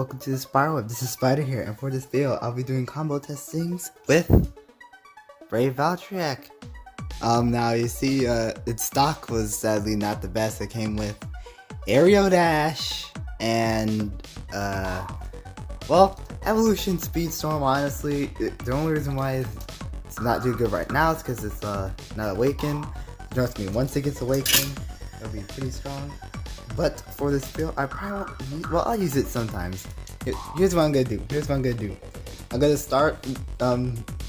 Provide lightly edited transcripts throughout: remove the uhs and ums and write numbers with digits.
welcome to the Spiral Web. This is Spyder here, and for this video, I'll be doing combo testings with Brave Valtryek. Now you see, its stock was sadly not the best. It came with Areo dash and, well, Evolution Speedstorm. Honestly, the only reason why it's not doing good right now is because it's not awakened. Trust me, once it gets awakened, it'll be pretty strong. But for this build, I probably won't use, well, I'll use it sometimes. Here's what I'm gonna do. I'm gonna start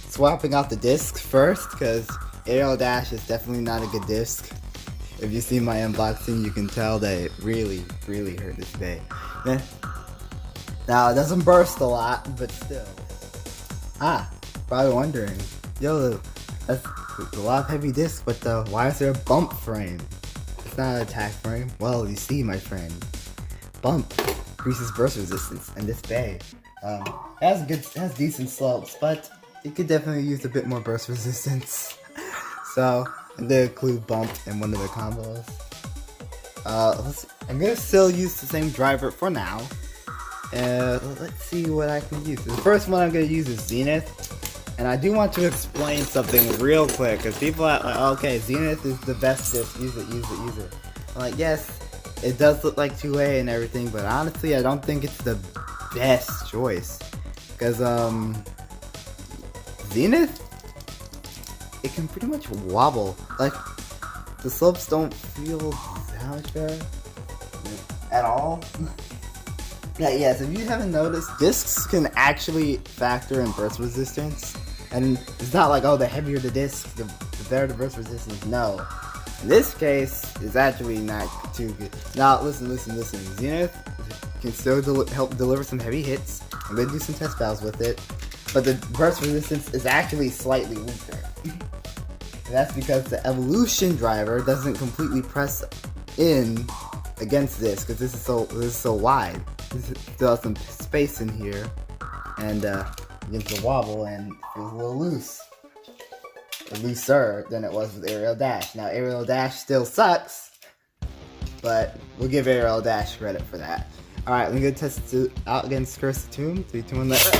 swapping out the discs first, because Areo Dash is definitely not a good disc. If you see my unboxing, you can tell that it really hurt this bay. Now, it doesn't burst a lot, but still. Probably wondering, yo, that's a lot of heavy disc, but why is there a bump frame? It's not an attack frame. Well, you see, my friend, bump increases burst resistance, and this bay has decent slopes, but it could definitely use a bit more burst resistance. So I'm gonna include bump in one of the combos. I'm gonna still use the same driver for now. Let's see what I can use. The first one I'm gonna use is Zenith. And I do want to explain something real quick, because people are like, okay, Zenith is the best disc, use it. I'm like, yes, it does look like 2A and everything, but honestly, I don't think it's the best choice. Because, Zenith, it can pretty much wobble. Like, the slopes don't feel that much better at all. Yes, if you haven't noticed, discs can actually factor in burst resistance. And it's not like, oh, the heavier the disc, the better the burst resistance. No. In this case, it's actually not too good. Now, listen. Zenith can still help deliver some heavy hits. I'm going to do some test battles with it. But the burst resistance is actually slightly weaker. And that's because the evolution driver doesn't completely press in against this, because this is so wide. This still has some space in here, and against the wobble, and feels a little loose. Looser than it was with Areo Dash. Now, Areo Dash still sucks, but we'll give Areo Dash credit for that. Alright, we're gonna test it out against Curse the Tomb. 3, 2, 1, let's go.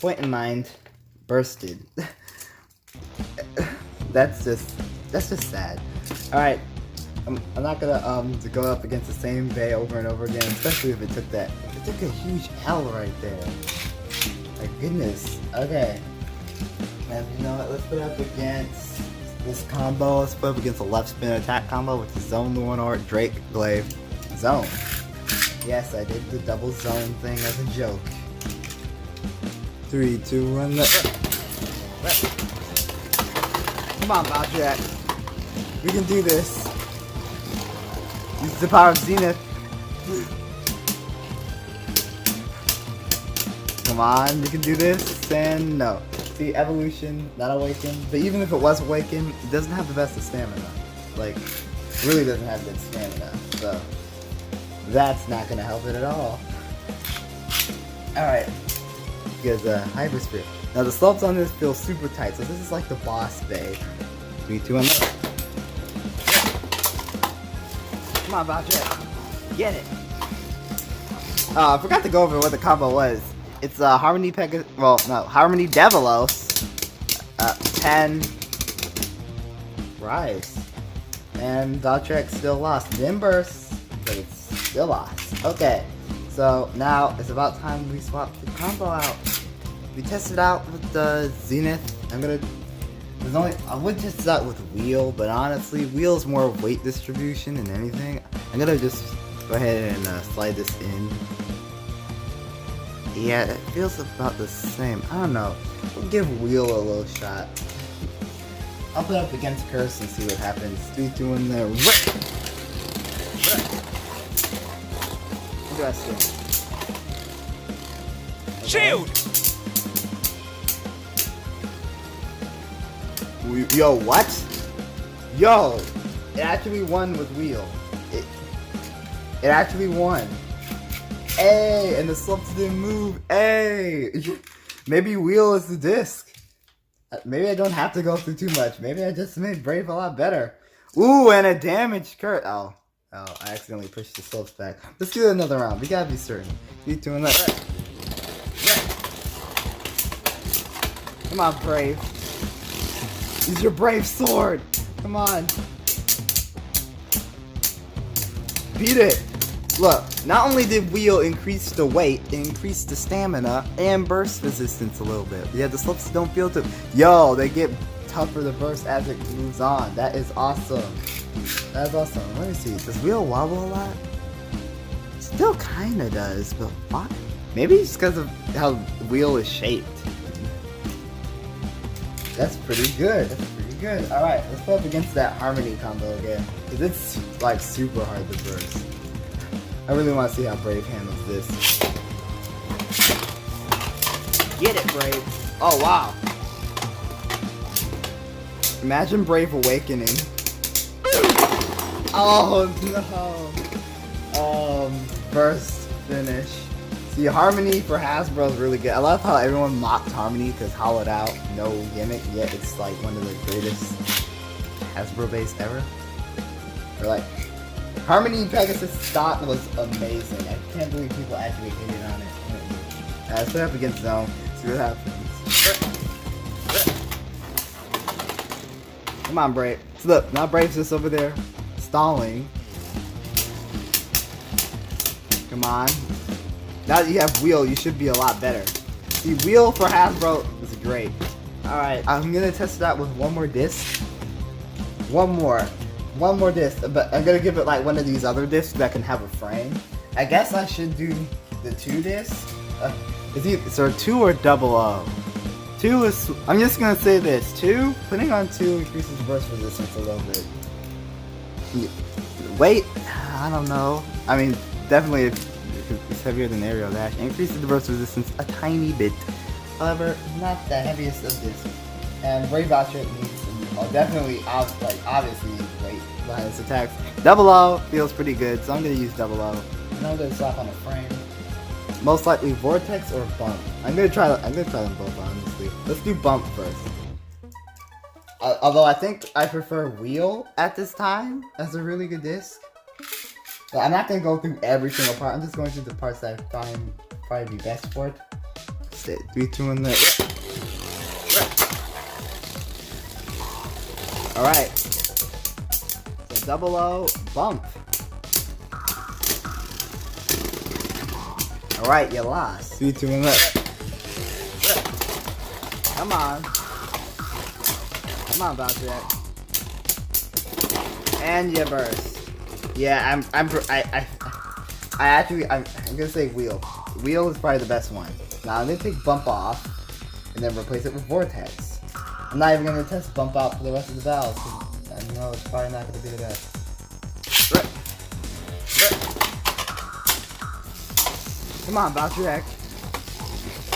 Point in mind, bursted. That's just sad. Alright, I'm not gonna to go up against the same bay over and over again, especially if it took a huge L right there. My goodness. Okay. And you know what, let's put up against this combo. Let's put up against a left spin attack combo with the Zone Lunar Drake Glaive Zone. Yes, I did the double zone thing as a joke. 3, 2, 1, let's go. Come on, Valtryek. We can do this. Use the power of Zenith. Come on, you can do this. And no. See, evolution, not awakened. But even if it was awakened, it doesn't have the best of stamina. Like, really doesn't have good stamina. So, that's not going to help it at all. Alright. Because, Hyper Spirit. Now, the slopes on this feel super tight, so this is like the boss bay. 3, 2, 1, come on, Valtryek. Get it. I forgot to go over what the combo was. It's Harmony Harmony Devilos, 10 Rise. And Valtryek still lost. Then burst, but it's still lost. Okay, so now it's about time we swap the combo out. We tested out with the Zenith. I would test it out with Wheel, but honestly, Wheel's more weight distribution than anything. I'm gonna just go ahead and slide this in. Yeah, it feels about the same. I don't know. We'll give Wheel a little shot. I'll put up against Curse and see what happens. 3, 2, 1, there. Interesting. Okay. Shield! Yo, what? Yo, it actually won with Wheel. It actually won. Hey, and the slopes didn't move. Hey, maybe Wheel is the disc. Maybe I don't have to go through too much. Maybe I just made Brave a lot better. Ooh, and a damaged Kurt. Oh, I accidentally pushed the slopes back. Let's do another round. We gotta be certain. 3, 2, 1, let's. Come on, Brave. Use your Brave sword. Come on. Beat it. Look, not only did Wheel increase the weight, it increased the stamina and burst resistance a little bit. Yeah, the slopes don't feel too. Yo, they get tougher to burst as it moves on. That is awesome. That's awesome. Let me see. Does Wheel wobble a lot? Still kinda does, but why? Maybe it's because of how Wheel is shaped. That's pretty good. That's pretty good. Alright, let's go up against that Harmony combo again. Because it's like super hard to burst. I really want to see how Brave handles this. Get it, Brave. Oh, wow. Imagine Brave awakening. Oh, no. Burst finish. See, Harmony for Hasbro is really good. I love how everyone mocked Harmony because Hollowed Out, no gimmick, yet it's like one of the greatest Hasbro base ever. Or like, Harmony Pegasus stock was amazing. I can't believe people actually hated on it. Let's put it up against Zone. See what happens. Come on, Brave. So look, now Brave's just over there stalling. Come on. Now that you have Wheel, you should be a lot better. See, Wheel for Hasbro is great. Alright, I'm gonna test it out with one more disc. One more disc, but I'm gonna give it like one of these other discs that can have a frame. I guess I should do the 2 discs. So 2 or double O? 2 is, I'm just gonna say this, 2, putting on 2 increases burst resistance a little bit. Weight, I don't know. I mean, definitely it's heavier than Areo Dash. Increases the burst resistance a tiny bit. However, not the heaviest of discs. And Brave Valtryek needs definitely, obviously weight behind its attacks. Double O feels pretty good, so I'm gonna use double O. And I'm gonna slap on a frame. Most likely Vortex or Bump. I'm gonna try them both, honestly. Let's do Bump first. Although I think I prefer Wheel at this time as a really good disc. So I'm not gonna go through every single part. I'm just going through the parts that I find probably be best for it. Stay 3, 2, 1 there. Alright. So double O, Bump. Alright, you lost. 3, 2, 1 left. Come on. Come on, Valtryek. And you burst. Yeah, I'm gonna say Wheel. Wheel is probably the best one. Now I'm gonna take Bump off and then replace it with Vortex. I'm not even gonna test Bump out for the rest of the battles because I know it's probably not gonna be the best. Come on, Valtryek.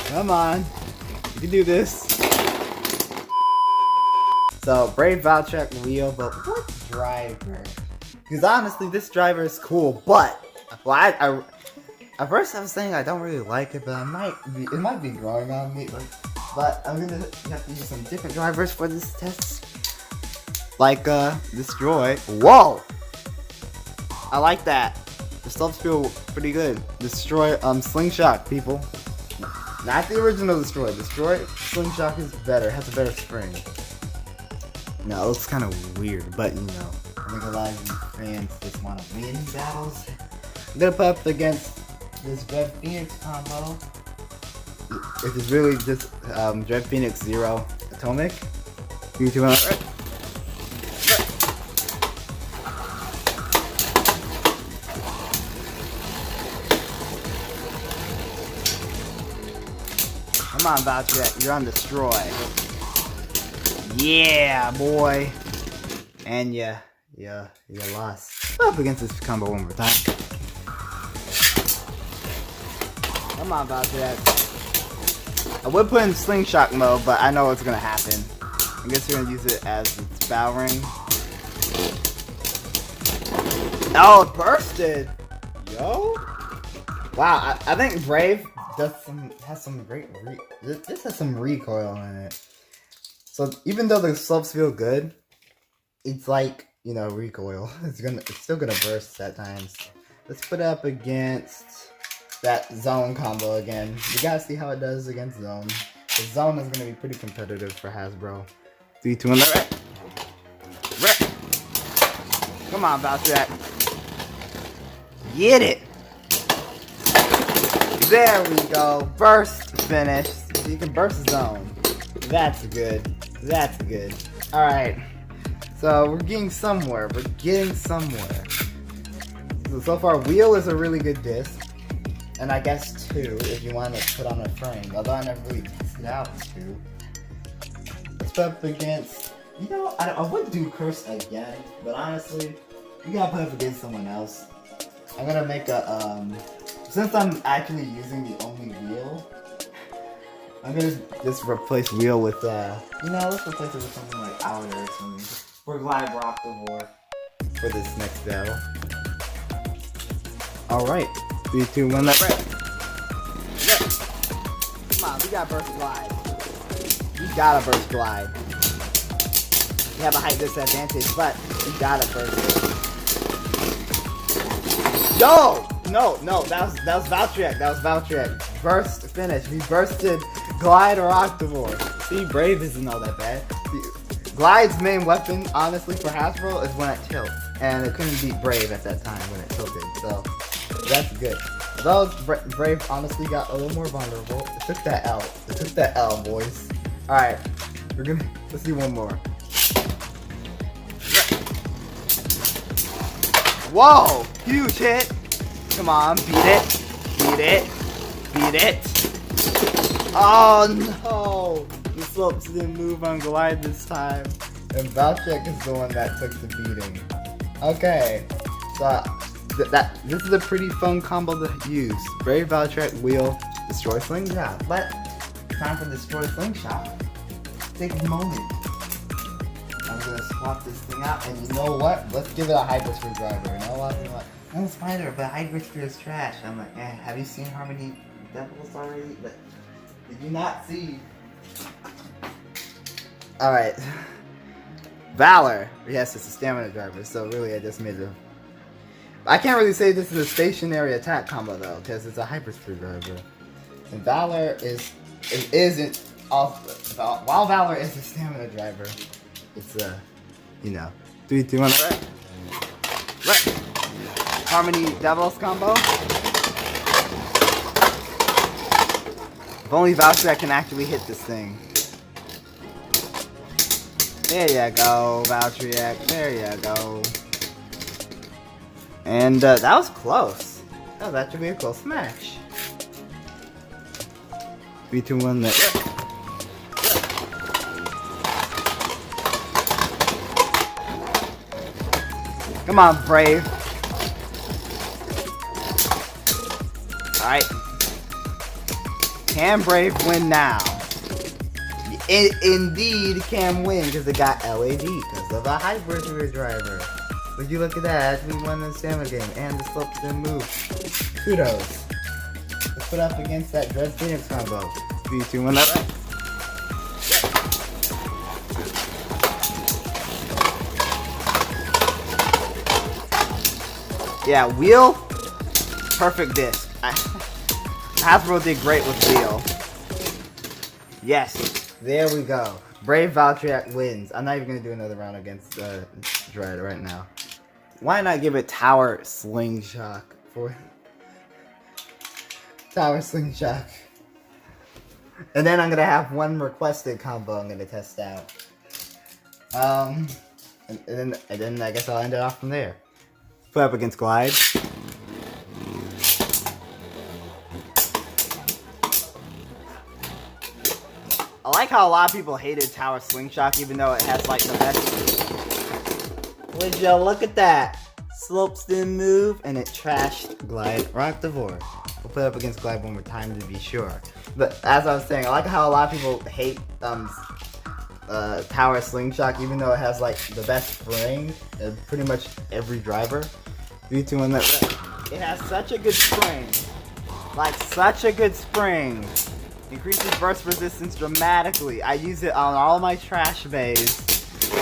Come on. You can do this. So, Brave Valtryek Wheel, but what driver? Because honestly, this driver is cool, but well, I at first I was saying I don't really like it, but it might be growing on me. But I'm gonna have to use some different drivers for this test, like Destroy. Whoa! I like that. The slopes feel pretty good. Destroy Slingshot, people. Not the original Destroy. Destroy Slingshot is better. Has a better spring. No, it looks kind of weird, but you know, I think a lot of you fans just want to win battles. I'm gonna put up against this Red Phoenix combo. It is really just Red Phoenix 0 Atomic. 3, 2, 1. Come on, Valtryek, you're on Destroy. Yeah, boy. And you lost. Up against this combo one more time. Come on, Valtryek. I would put in Slingshot mode, but I know what's gonna happen. I guess you're gonna use it as its powering. Oh, it bursted! Yo! Wow, I think Brave has some great this has some recoil in it. So even though the slopes feel good, it's like, you know, recoil. It's still gonna burst at times. Let's put it up against that zone combo again. You gotta see how it does against zone. The zone is gonna be pretty competitive for Hasbro. 3, 2, 1, rip. Come on, Valtryek. Get it. There we go. Burst finished. So you can burst zone. That's good. That's good. Alright. So we're getting somewhere. We're getting somewhere. So far, wheel is a really good disc. And I guess 2 if you want to put on a frame. Although I never really tested out 2. Let's put up against... You know, I would do Curse again. But honestly, you gotta put up against someone else. I'm gonna make a... Since I'm actually using the only wheel, I'm gonna just replace wheel with, you know, let's replace it with something like Outer or something. Or Glide Rock the War for this next battle. Alright. 3, 2, 1, let's rip. Come on, we got Burst Glide. We gotta Burst Glide. We have a height disadvantage, but we gotta burst it. No, that was Valtryek. That was Valtryek. Burst finish. We bursted Glide or Octavore. See, Brave isn't all that bad. Glide's main weapon, honestly, for Hasbro is when it tilts. And it couldn't beat Brave at that time when it tilted. So, that's good. Although Brave honestly got a little more vulnerable. It took that L. It took that L, boys. Alright. Let's do one more. Whoa! Huge hit! Come on, beat it. Beat it. Beat it. Oh no! The slopes didn't move on Glide this time. And Valtryek is the one that took the beating. Okay. So this is a pretty fun combo to use. Brave Valtryek, wheel, destroy Slingshot. But time for destroy Slingshot. Take a moment. I'm gonna swap this thing out, and you know what? Let's give it a Hyper Screwdriver. You know what? I'm Spyder, but Hyper Screw is trash. I'm like, have you seen Harmony Devils already? But did you not see? Alright. Valor. Yes, it's a stamina driver, so really I just made a... I can't really say this is a stationary attack combo though, because it's a Hyper Screwdriver. And Valor isn't also... While Valor is a stamina driver, it's you know, 3, 2, 1, right. Harmony Devils combo. If only Valtryek can actually hit this thing. There you go, Valtryek. There you go. And that was close. That was actually a close smash. 3, 2, 1, there. Come on, Brave. Alright. Can Brave win now? Indeed can win because it got LAD because of a Hyper Screwdriver. Would you look at that? We won the stamina game and the slopes didn't move. Kudos. Let's put up against that Dread Phoenix combo. 3, 2, 1, right. Yeah, wheel, perfect disc. Hasbro did great with wheel. Yes, there we go. Brave Valtryek wins. I'm not even gonna do another round against Dread right now. Why not give it Tower Slingshot for Tower Slingshot? And then I'm gonna have one requested combo I'm gonna test out. And then I guess I'll end it off from there. Put up against Glide. I like how a lot of people hated Tower Slingshot even though it has like the best. Would you look at that? Slopes didn't move and it trashed Glide Rock Devore. We'll put up against Glide one more time to be sure. But as I was saying, I like how a lot of people hate Tower Slingshot even though it has like the best spring in pretty much every driver. 3, 2, 1, that. It has such a good spring. Like such a good spring. Increases burst resistance dramatically. I use it on all my trash bays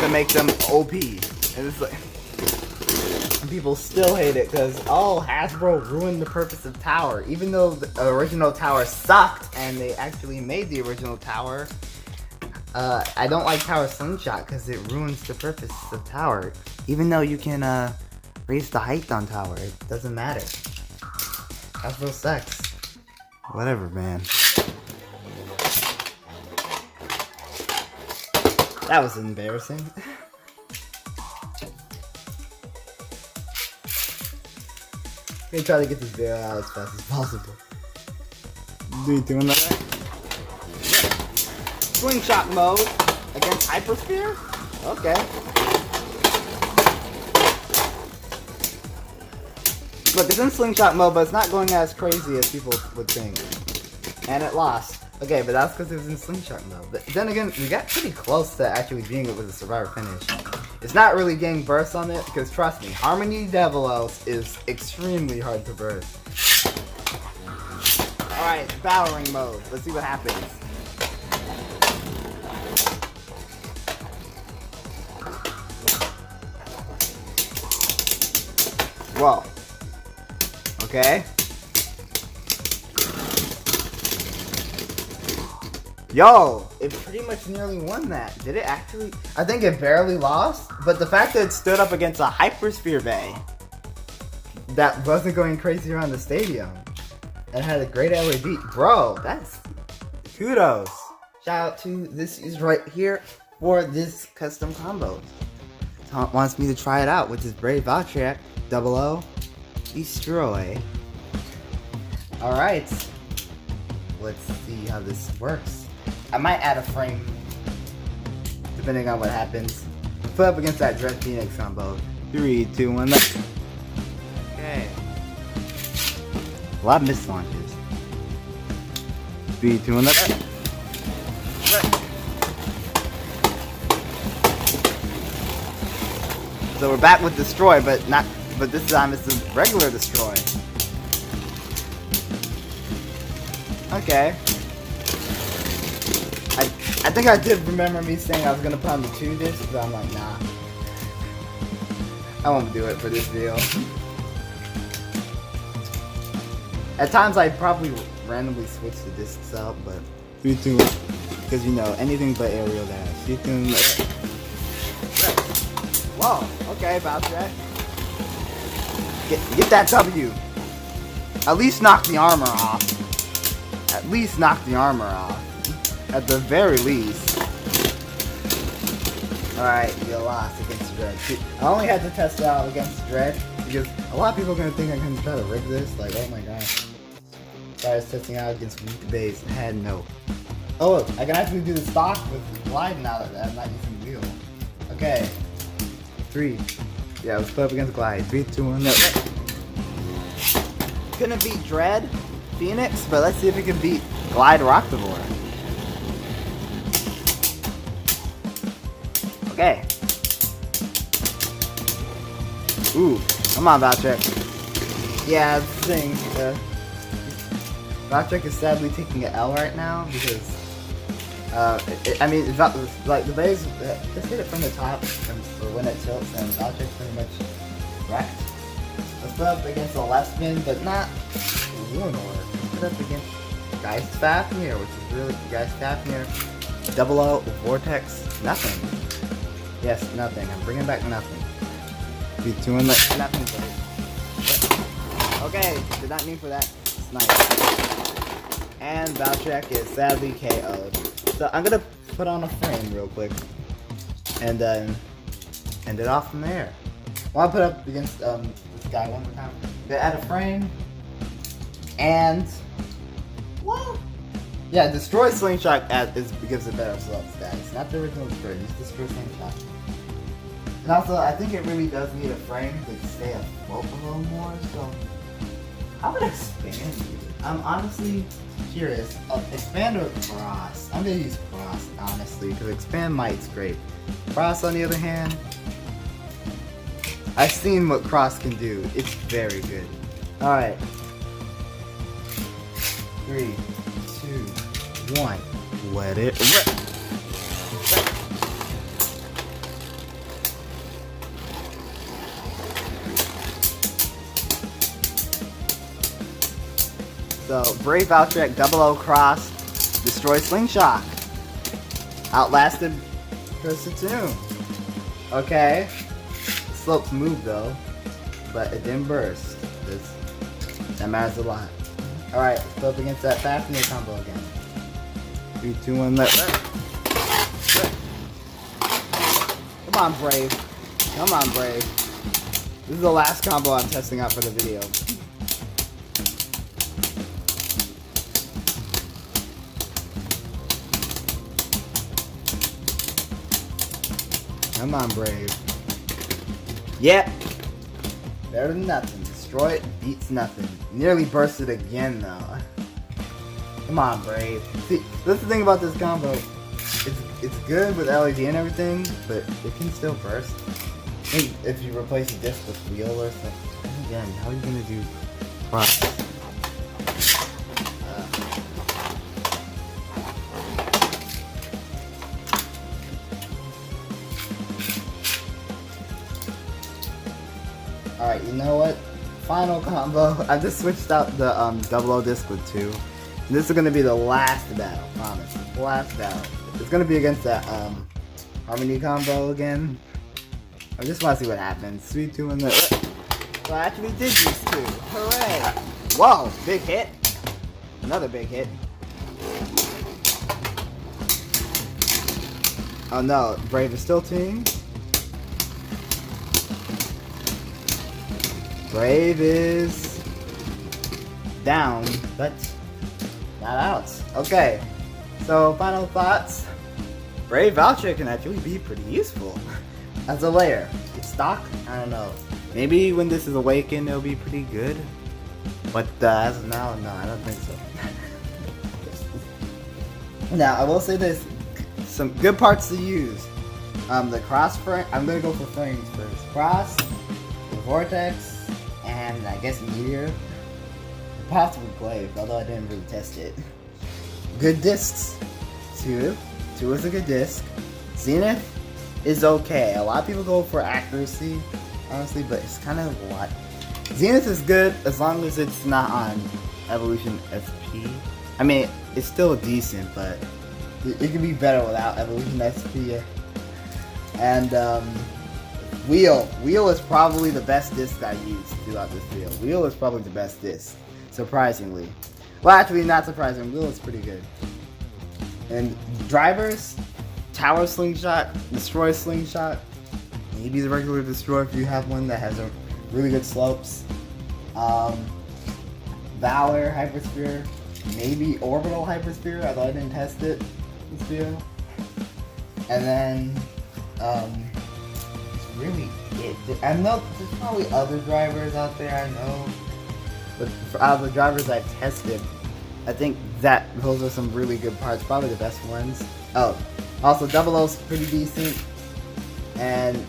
to make them OP. And it's like, and people still hate it because, oh, Hasbro ruined the purpose of Tower. Even though the original Tower sucked and they actually made the original Tower, I don't like Tower Slingshot because it ruins the purpose of Tower. Even though you can raise the height on Tower, it doesn't matter. Hasbro sucks. Whatever, man. That was embarrassing. I'm gonna try to get this video out as fast as possible. Do you doing that? Slingshot mode against Hypersphere? Okay. Look, it's in Slingshot mode, but it's not going as crazy as people would think. And it lost. Okay, but that's because it was in Slingshot mode. But then again, we got pretty close to actually being it with a Survivor finish. It's not really getting burst on it, because trust me, Harmony Devilos is extremely hard to burst. Alright, Battering mode. Let's see what happens. Whoa. Okay. Yo, it pretty much nearly won that. Did it actually? I think it barely lost, but the fact that it stood up against a Hypersphere Bay that wasn't going crazy around the stadium and had a great LED. Bro, that's kudos. Shout out to this is right here for this custom combo. Tom wants me to try it out, which is Brave Valtryek, 00, Destroy. Alright, let's see how this works. I might add a frame, depending on what happens. Put up against that Dread Phoenix combo. 3, 2, 1, let's. Okay. A lot of missed launches. 3, 2, 1, let's. So we're back with Destroy, but this time it's a regular Destroy. Okay. I think I did remember me saying I was gonna put on the 2 discs, but I'm like, nah. I won't do it for this video. At times I probably randomly switch the discs out, but 3, 2, because you know, anything but Areo that has. You can. Whoa, okay, about that. Get that W. At least knock the armor off. At least knock the armor off. At the very least. Alright, you lost against Dread. I only had to test it out against Dread because a lot of people are going to think I'm going to try to rig this. Like, oh my gosh. So I was testing out against weak base and had no. Oh look, I can actually do the stock with glide now that I'm not using wheel. Okay. 3. Yeah, let's put up against glide. 3, 2, 1, no. Couldn't beat Dread Phoenix, but let's see if we can beat Glide Rocktivore. Okay. Ooh, come on, Valtryek. Yeah, this thing. Valtryek is sadly taking an L right now because. I mean, it's not, like the base. Just hit it from the top for when it tilts, and Valtryek's pretty much wrecked. Let's put up against the left spin, but not Lunar. Put up against Geist Fafnir, which is really Geist Fafnir. 00 Vortex, nothing. Yes, nothing. I'm bringing back nothing. 3, 2, 1, nothing. Okay, did not mean for that. It's nice. And Valtryek is sadly KO'd. So I'm gonna put on a frame real quick, and then end it off from there. I want to put up against this guy one more time. Gonna add a frame, and whoa, yeah, Destroy Slingshot gives it better slopes, guys. Not the original Destroy, just Destroy Slingshot. And also, I think it really does need a frame to stay afloat a little more. So how would expand you? I'm honestly curious. Expand or Cross? I'm gonna use Cross, honestly, because Expand might's great. Cross, on the other hand, I've seen what Cross can do. It's very good. Alright. 3, 2, 1. Let it rip. So, Brave Valtryek Double O Cross destroy Slingshot. Outlasted Persitoon. Okay. Slopes moved though, but it didn't burst. That matters a lot. Alright, let's go up against that Fafnir combo again. 3, 2, 1, let rip. Come on, Brave. Come on, Brave. This is the last combo I'm testing out for the video. Come on, Brave. Yep. Better than nothing. Destroy it, beats nothing. Nearly bursted again, though. Come on, Brave. See, that's the thing about this combo. It's good with LED and everything, but it can still burst. I think if you replace the disc with wheel or something. Again, how are you gonna do cross? Alright, you know what? Final combo. I just switched out the double O disc with 2. This is gonna be the last battle, promise. The last battle. It's gonna be against that Harmony combo again. I just wanna see what happens. 3, 2, and the so I actually did these 2. Hooray! Whoa, big hit. Another big hit. Oh no, Brave is still team. Brave is down, but not out. Okay, so final thoughts. Brave Valtryek can actually be pretty useful as a layer. It's stock? I don't know. Maybe when this is awakened, it'll be pretty good. But as of now, no, I don't think so. Now, I will say this. Some good parts to use. The cross frame, I'm going to go for frames first. Cross, the Vortex, and I guess Meteor. Possibly Glaive, although I didn't really test it. Good discs. 2 is a good disc. Zenith is okay. A lot of people go for accuracy, honestly, but it's kind of a lot. Zenith is good as long as it's not on Evolution SP. I mean, it's still decent, but it can be better without Evolution SP. And Wheel is probably the best disc I used throughout this video. Wheel is probably the best disc, surprisingly. Well, actually, not surprising. Wheel is pretty good. And drivers, Tower Slingshot, Destroy Slingshot, maybe the regular Destroy if you have one that has a really good slopes. Valor Hypersphere, maybe Orbital Hypersphere, although I didn't test it this video. And then, it's really it. I know there's probably other drivers out there, I know. But out of the drivers I've tested, I think those are some really good parts, probably the best ones. Oh, also Double O's pretty decent. And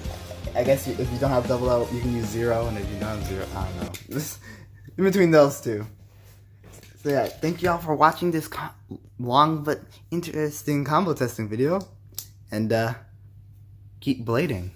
I guess if you don't have Double O, you can use 0, and if you don't have 0, I don't know. In between those two. So yeah, thank you all for watching this long but interesting combo testing video. And keep blading.